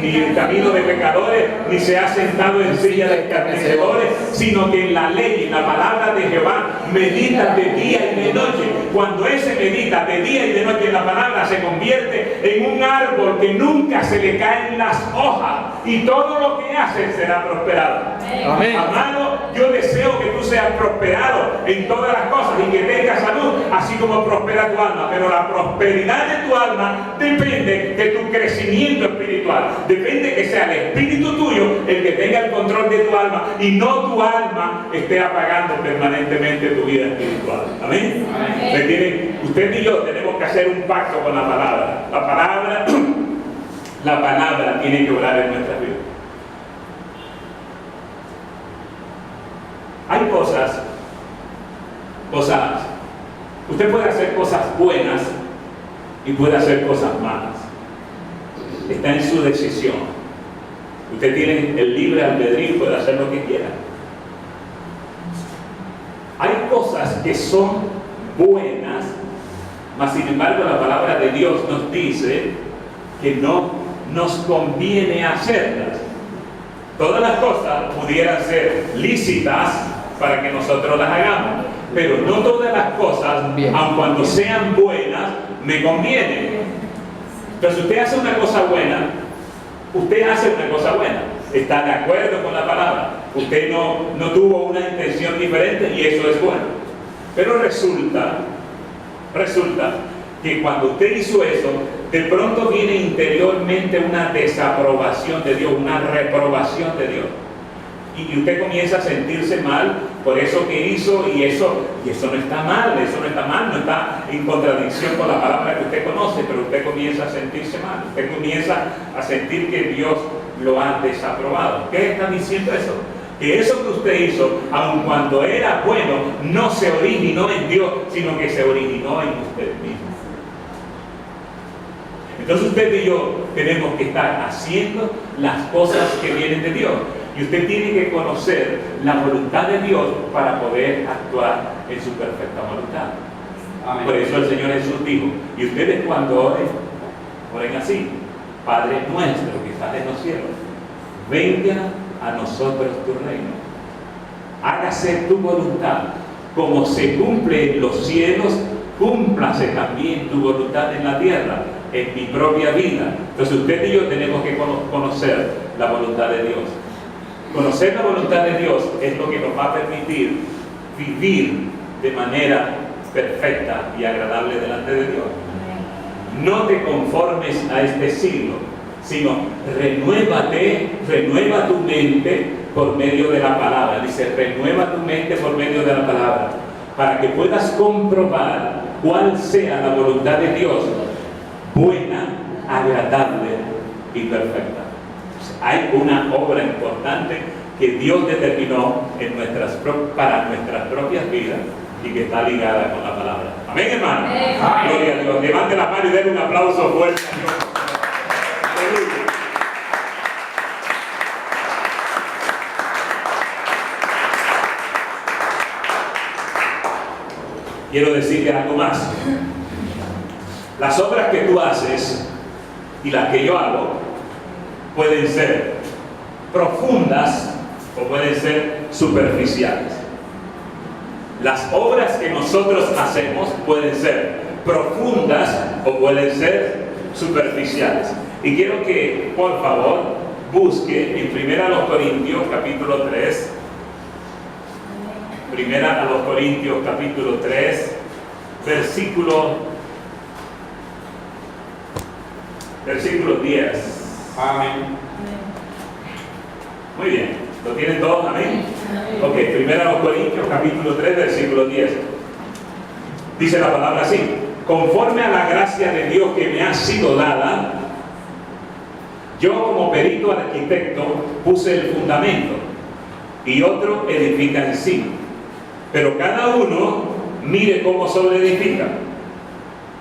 ni en camino de pecadores, ni se ha sentado en silla de escarnecedores, sino que en la ley, en la palabra de Jehová, medita de día y de noche. Cuando ese medita de día y de noche en la palabra, se convierte en un árbol que nunca se le caen las hojas, y todo lo que hace será prosperado. Amén. Amado, yo deseo que tú seas prosperado en todas las cosas y que tengas salud, así como prospera tu alma. Pero la prosperidad de tu alma depende de tu crecimiento espiritual. Depende que sea el espíritu tuyo el que tenga el control de tu alma y no tu alma esté apagando permanentemente tu vida espiritual. Amén. Usted y yo tenemos que hacer un pacto con la palabra. La palabra tiene que orar en nuestras vidas. Hay cosas, usted puede hacer cosas buenas y puede hacer cosas malas. Está en su decisión. Usted tiene el libre albedrío y puede hacer lo que quiera. Hay cosas que son buenas, mas sin embargo la palabra de Dios nos dice que no nos conviene hacerlas. Todas las cosas pudieran ser lícitas para que nosotros las hagamos, pero no todas las cosas, aun cuando sean buenas, me convienen. Entonces usted hace una cosa buena, está de acuerdo con la palabra, usted no tuvo una intención diferente y eso es bueno. Pero resulta que cuando usted hizo eso, de pronto viene interiormente una desaprobación de Dios, una reprobación de Dios. Y usted comienza a sentirse mal por eso que hizo, y eso no está mal, no está en contradicción con la palabra que usted conoce, pero usted comienza a sentirse mal, usted comienza a sentir que Dios lo ha desaprobado. ¿Qué está diciendo eso? Que eso que usted hizo, aun cuando era bueno, no se originó en Dios, sino que se originó en usted mismo. Entonces usted y yo tenemos que estar haciendo las cosas que vienen de Dios. Y usted tiene que conocer la voluntad de Dios para poder actuar en su perfecta voluntad. Amén. Por eso el Señor Jesús dijo, y ustedes cuando oren así: Padre nuestro que estás en los cielos, venga a nosotros tu reino. Hágase tu voluntad, como se cumple en los cielos, cúmplase también tu voluntad en la tierra, en mi propia vida. Entonces usted y yo tenemos que conocer la voluntad de Dios. Conocer la voluntad de Dios es lo que nos va a permitir vivir de manera perfecta y agradable delante de Dios. No te conformes a este siglo, sino renueva tu mente por medio de la palabra. Dice, renueva tu mente por medio de la palabra, para que puedas comprobar cuál sea la voluntad de Dios, buena, agradable y perfecta. Hay una obra importante que Dios determinó para nuestras propias vidas y que está ligada con la palabra. Amén, hermano. Gloria a Dios. Levante la mano y denle un aplauso fuerte a Dios. Aleluya. Quiero decirle algo más. Las obras que tú haces y las que yo hago pueden ser profundas o pueden ser superficiales. Las obras que nosotros hacemos pueden ser profundas o pueden ser superficiales. Y quiero que, por favor, busque en 1 Corintios capítulo 3. 1 Corintios capítulo 3, versículo 10. Amén. Muy bien, ¿lo tienen todos? Amén. Ok, 1 Corintios capítulo 3, versículo 10. Dice la palabra así: conforme a la gracia de Dios que me ha sido dada, yo como perito arquitecto puse el fundamento y otro edifica en sí, pero cada uno mire cómo sobreedifica.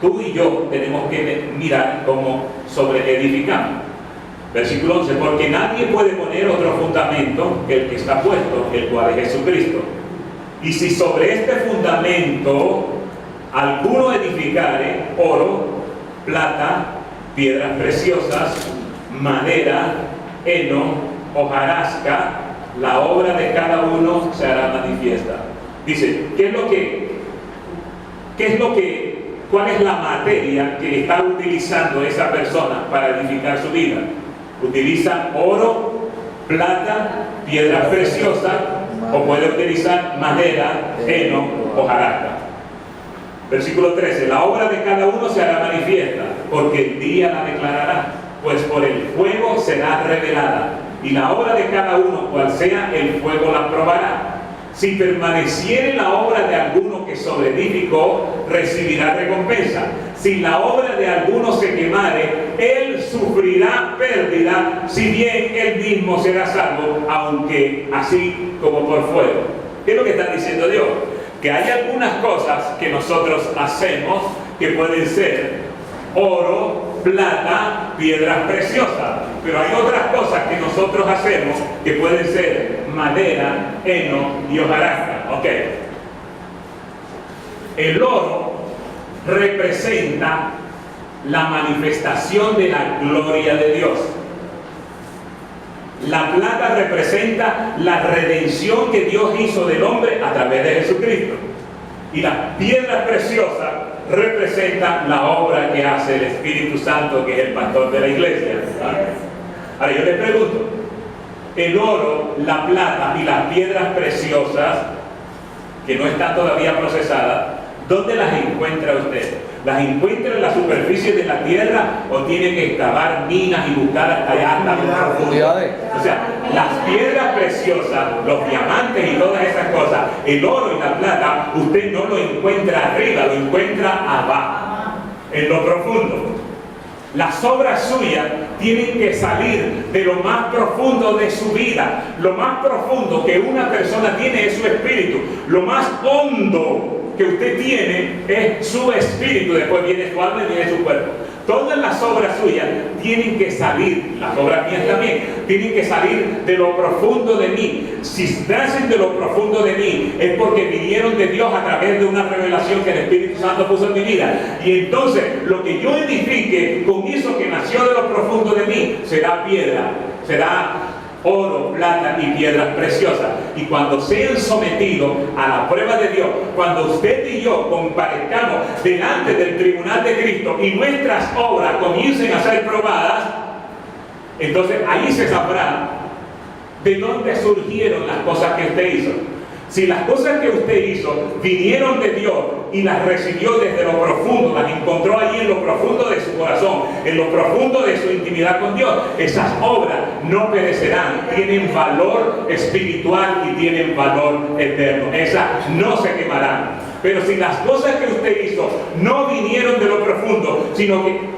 Tú y yo tenemos que mirar cómo sobreedificamos. Versículo 11: porque nadie puede poner otro fundamento que el que está puesto, el cual es Jesucristo. Y si sobre este fundamento alguno edificare oro, plata, piedras preciosas, madera, heno, hojarasca, la obra de cada uno se hará manifiesta. Dice, cuál es la materia que está utilizando esa persona para edificar su vida? Utiliza oro, plata, piedras preciosas, o puede utilizar madera, heno, hojarasca. Versículo 13, la obra de cada uno se hará manifiesta, porque el día la declarará, pues por el fuego será revelada, y la obra de cada uno, cual sea, el fuego la probará. Si permaneciere la obra de alguno que sobreedificó, recibirá recompensa. Si la obra de alguno se quemare, él sufrirá pérdida, si bien él mismo será salvo, aunque así como por fuego. ¿Qué es lo que está diciendo Dios? Que hay algunas cosas que nosotros hacemos que pueden ser oro, plata, piedras preciosas, pero hay otras cosas que nosotros hacemos que pueden ser madera, heno y hojarasca. Ok. El oro representa la manifestación de la gloria de Dios. La plata representa la redención que Dios hizo del hombre a través de Jesucristo. Y las piedras preciosas representan la obra que hace el Espíritu Santo, que es el pastor de la iglesia. Ahora yo le pregunto, el oro, la plata y las piedras preciosas, que no están todavía procesadas, ¿dónde las encuentra usted? ¿Las encuentra en la superficie de la tierra o tiene que excavar minas y buscar hasta allá, hasta las profundidades? O sea, las piedras preciosas, los diamantes y todas esas cosas, el oro y la plata, usted no lo encuentra arriba, lo encuentra abajo, en lo profundo. Las obras suyas tienen que salir de lo más profundo de su vida. Lo más profundo que una persona tiene es su espíritu. Lo más hondo que usted tiene es su espíritu. Después viene su alma y viene su cuerpo. Todas las obras suyas tienen que salir, las obras mías también, tienen que salir de lo profundo de mí. Si nacen de lo profundo de mí, es porque vinieron de Dios a través de una revelación que el Espíritu Santo puso en mi vida. Y entonces, lo que yo edifique con eso que nació de lo profundo de mí, será piedra, será oro, plata y piedras preciosas. Y cuando sean sometidos a la prueba de Dios, cuando usted y yo comparezcamos delante del tribunal de Cristo y nuestras obras comiencen a ser probadas, entonces ahí se sabrá de dónde surgieron las cosas que usted hizo. Si las cosas que usted hizo vinieron de Dios y las recibió desde lo profundo, las encontró allí en lo profundo de su corazón, en lo profundo de su intimidad con Dios, esas obras no perecerán, tienen valor espiritual y tienen valor eterno. Esas no se quemarán. Pero si las cosas que usted hizo no vinieron de lo profundo, sino que,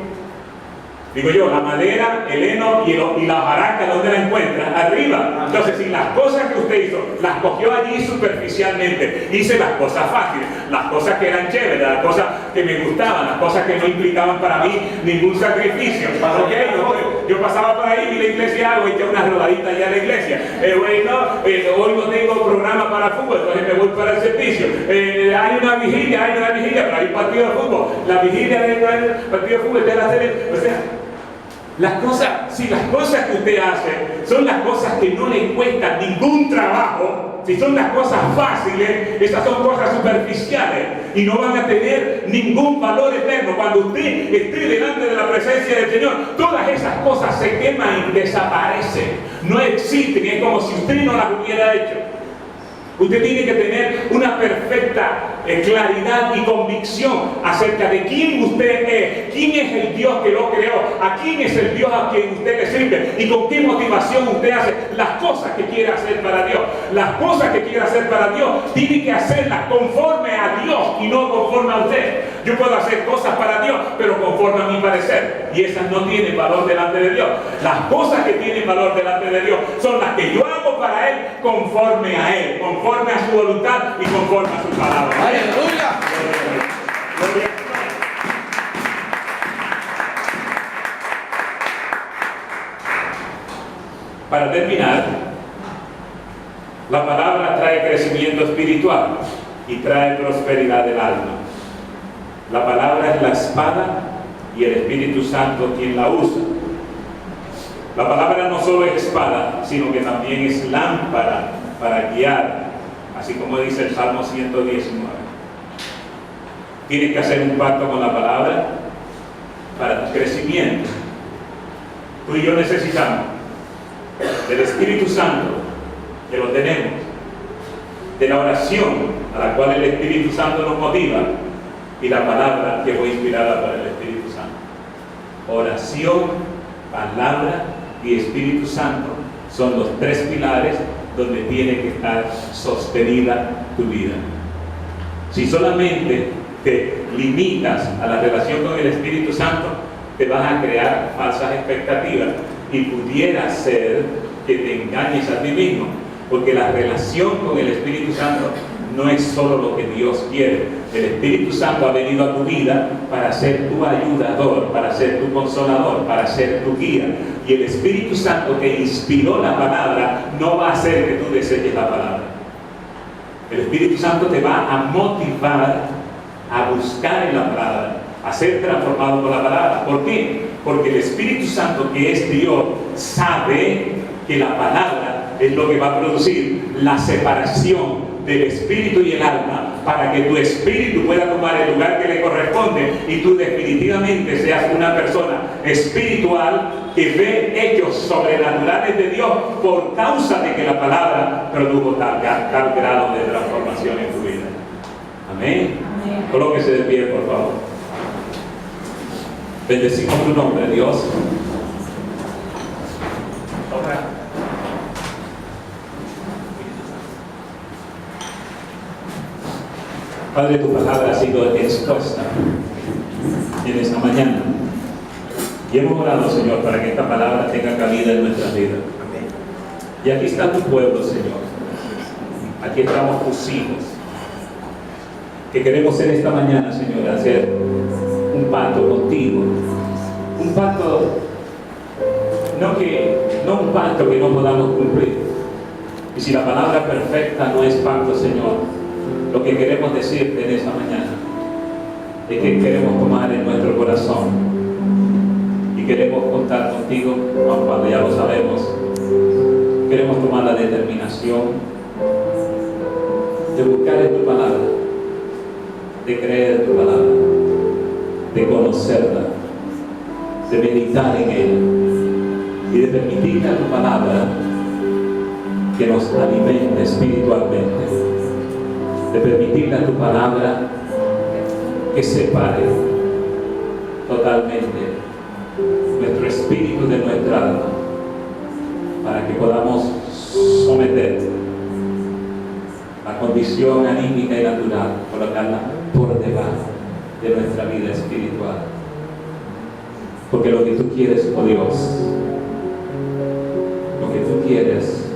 digo yo, la madera, el heno y la hojarasca, ¿dónde la encuentra? Arriba. Entonces, si las cosas que usted hizo, las cogió allí superficialmente, hice las cosas fáciles, las cosas que eran chéveres, las cosas que me gustaban, las cosas que no implicaban para mí ningún sacrificio. Okay, yo pasaba por ahí, vi la iglesia, eché una rodadita allá a la iglesia. Hoy no tengo programa para fútbol, entonces me voy para el servicio. Hay una vigilia, pero hay un partido de fútbol. La vigilia del partido de fútbol debe hacer, o sea, si las cosas que usted hace son las cosas que no le cuestan ningún trabajo, si son las cosas fáciles, esas son cosas superficiales y no van a tener ningún valor eterno. Cuando usted esté delante de la presencia del Señor, todas esas cosas se queman y desaparecen, no existen, es como si usted no las hubiera hecho. Usted tiene que tener una perfecta claridad y convicción acerca de quién usted es, quién es el Dios que lo creó, a quién es el Dios a quien usted le sirve y con qué motivación usted hace las cosas que quiere hacer para Dios. Las cosas que quiere hacer para Dios, tiene que hacerlas conforme a Dios y no conforme a usted. Yo puedo hacer cosas para Dios, pero conforme a mi parecer, y esas no tienen valor delante de Dios. Las cosas que tienen valor delante de Dios son las que yo hago para Él, conforme a Él, conforme a su voluntad y conforme a su palabra. ¡Aleluya! Para terminar, la palabra trae crecimiento espiritual y trae prosperidad del alma. La palabra es la espada y el Espíritu Santo quien la usa. La palabra no solo es espada, sino que también es lámpara para guiar, así como dice el Salmo 119. Tienes que hacer un pacto con la palabra para tu crecimiento. Tú y yo necesitamos del Espíritu Santo, que lo tenemos, de la oración a la cual el Espíritu Santo nos motiva, y la palabra que fue inspirada por el Espíritu Santo. Oración, palabra y Espíritu Santo son los tres pilares donde tiene que estar sostenida tu vida. Si solamente te limitas a la relación con el Espíritu Santo, te vas a crear falsas expectativas y pudiera ser que te engañes a ti mismo, porque la relación con el Espíritu Santo no es solo lo que Dios quiere. El Espíritu Santo ha venido a tu vida para ser tu ayudador, para ser tu consolador, para ser tu guía. Y el Espíritu Santo que inspiró la palabra no va a hacer que tú deseches la palabra. El Espíritu Santo te va a motivar a buscar en la palabra, a ser transformado por la palabra. ¿Por qué? Porque el Espíritu Santo, que es Dios, sabe que la palabra es lo que va a producir la separación del espíritu y el alma, para que tu espíritu pueda tomar el lugar que le corresponde y tú definitivamente seas una persona espiritual que ve hechos sobrenaturales de Dios por causa de que la palabra produjo tal grado de transformación en tu vida. Amén. Colóquese de pie, por favor. Bendecimos tu nombre, Dios. Padre, tu palabra ha sido expuesta en esta mañana. Y hemos orado, Señor, para que esta palabra tenga cabida en nuestras vidas. Y aquí está tu pueblo, Señor. Aquí estamos tus hijos, que queremos ser esta mañana, Señor, hacer un pacto contigo. Un pacto, no un pacto que no podamos cumplir. Y si la palabra perfecta no es pacto, Señor, lo que queremos decirte en esta mañana es que queremos tomar en nuestro corazón y queremos contar contigo, aun cuando ya lo sabemos. Queremos tomar la determinación de buscar en tu palabra, de creer en tu palabra, de conocerla, de meditar en ella y de permitirle a tu palabra que nos alimente espiritualmente, de permitirle a tu palabra que separe totalmente nuestro espíritu de nuestra alma, para que podamos someter la condición anímica y natural, colocarla por debajo de nuestra vida espiritual. Porque lo que tú quieres, oh Dios, lo que tú quieres,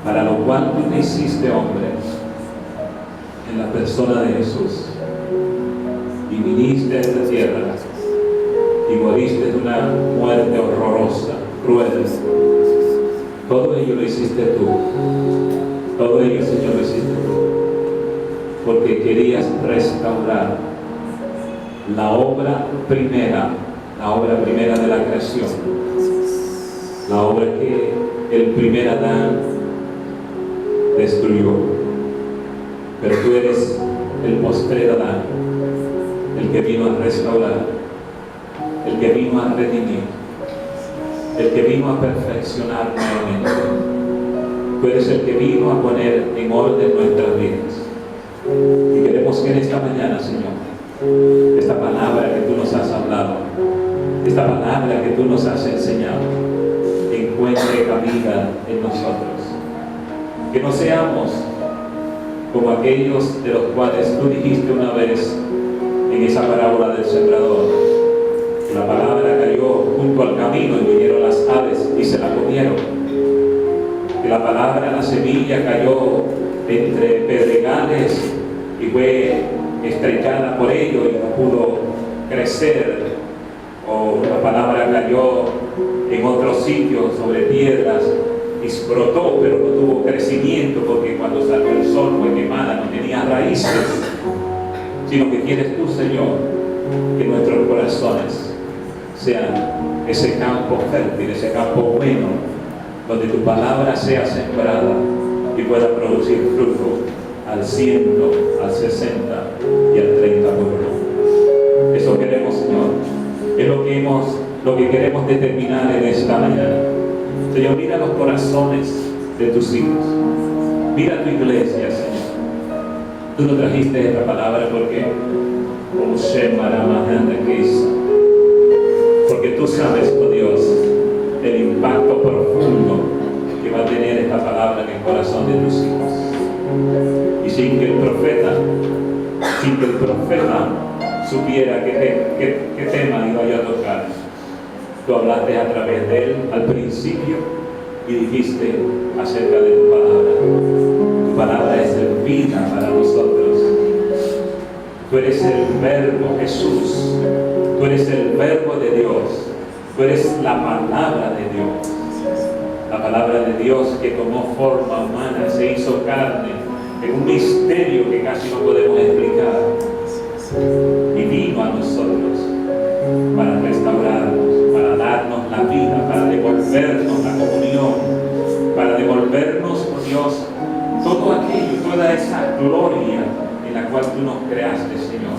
para lo cual tú te hiciste hombre en la persona de Jesús, y viniste a esta tierra y moriste de una muerte horrorosa, cruel. Todo ello lo hiciste tú. Todo ello, Señor, lo hiciste tú, porque querías restaurar la obra primera de la creación, la obra que el primer Adán destruyó. Pero tú eres el postrer Adán, el que vino a restaurar, el que vino a redimir, el que vino a perfeccionar nuevamente. Tú eres el que vino a poner en orden nuestras vidas. Y queremos que en esta mañana, Señor, esta palabra que tú nos has hablado, esta palabra que tú nos has enseñado, encuentre cabida en nosotros. Que no seamos como aquellos de los cuales tú dijiste una vez en esa parábola del sembrador. La palabra cayó junto al camino y vinieron las aves y se la comieron. Que la palabra, la semilla, cayó entre pedregales y fue estrechada por ello y no pudo crecer. O la palabra cayó en otros sitios sobre piedras y brotó, pero no tuvo crecimiento porque cuando salió el sol fue quemada, no tenía raíces. sino que quieres tú, Señor, que nuestros corazones sean ese campo fértil, ese campo bueno, donde tu palabra sea sembrada y pueda producir fruto al 100, al 60 y al 30 por uno. Eso queremos, Señor. Es lo que queremos determinar en esta mañana. Señor, mira los corazones de tus hijos. Mira tu iglesia, Señor. Tú no trajiste esta palabra porque tú sabes, oh Dios, el impacto profundo que va a tener esta palabra en el corazón de tus hijos. Y sin que el profeta supiera qué tema iba yo a tocar, tú hablaste a través de él al principio y dijiste acerca de tu palabra. Tu palabra es vida para nosotros. Tú eres el verbo, Jesús. Tú eres el verbo de Dios. Tú eres la palabra de Dios. La palabra de Dios que tomó forma humana, se hizo carne en un misterio que casi no podemos explicar. Y vino a nosotros para restaurarnos, para darnos la vida, para devolvernos la comunión, para devolvernos, oh Dios, todo aquello, toda esa gloria en la cual tú nos creaste, Señor.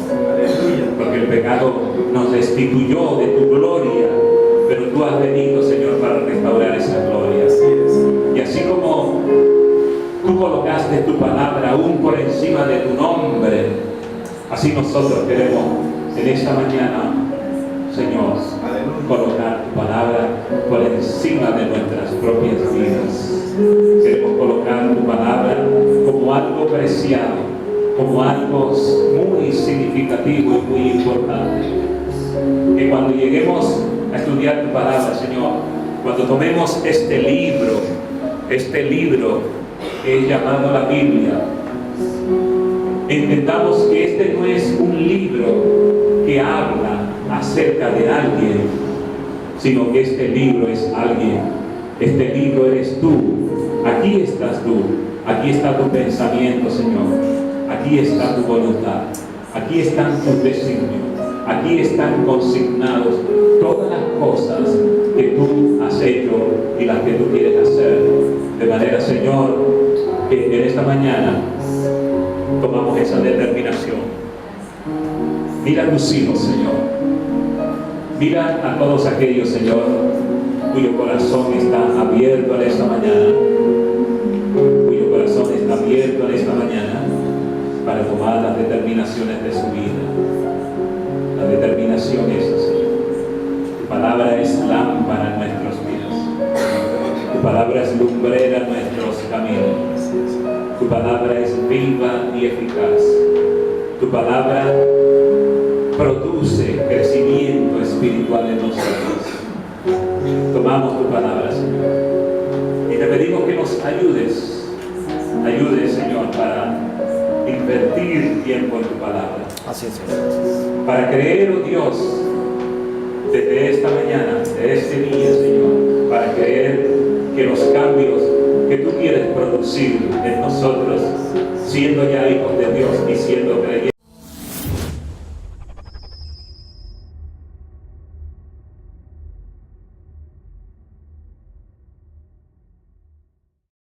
Porque el pecado nos destituyó de tu gloria, pero tú has venido, Señor, para restaurar esa gloria. Y así como tú colocaste tu palabra aún por encima de tu nombre, así nosotros queremos en esta mañana, Señor, colocar tu palabra por encima de nuestras propias vidas. Queremos colocar tu palabra como algo preciado, como algo muy significativo y muy importante. Que cuando lleguemos a estudiar tu palabra, Señor, cuando tomemos este libro que es llamado la Biblia, entendamos que este no es un libro que habla acerca de alguien, sino que este libro es alguien. Este libro eres tú. Aquí estás tú. Aquí está tu pensamiento, Señor. Aquí está tu voluntad. Aquí están tus designios. Aquí están consignados todas las cosas que tú has hecho y las que tú quieres hacer. De manera, Señor, que en esta mañana tomamos esa determinación. Mira a tus hijos, Señor. Mira a todos aquellos, Señor, cuyo corazón está abierto en esta mañana. Cuyo corazón está abierto en esta mañana para tomar las determinaciones de su vida. La determinación es, Señor. Tu palabra es lámpara en nuestros pies. Tu palabra es lumbrera en nuestros caminos. Tu palabra es viva y eficaz. Tu palabra produce crecimiento espiritual en nosotros. Tomamos tu palabra, Señor. Y te pedimos que nos ayudes. Ayudes, Señor, para invertir tiempo en tu palabra. Así es. Para creer, oh Dios, desde esta mañana, de este día, Señor, para creer que los cambios que tú quieres producir en nosotros, siendo ya hijos de Dios y siendo creyentes,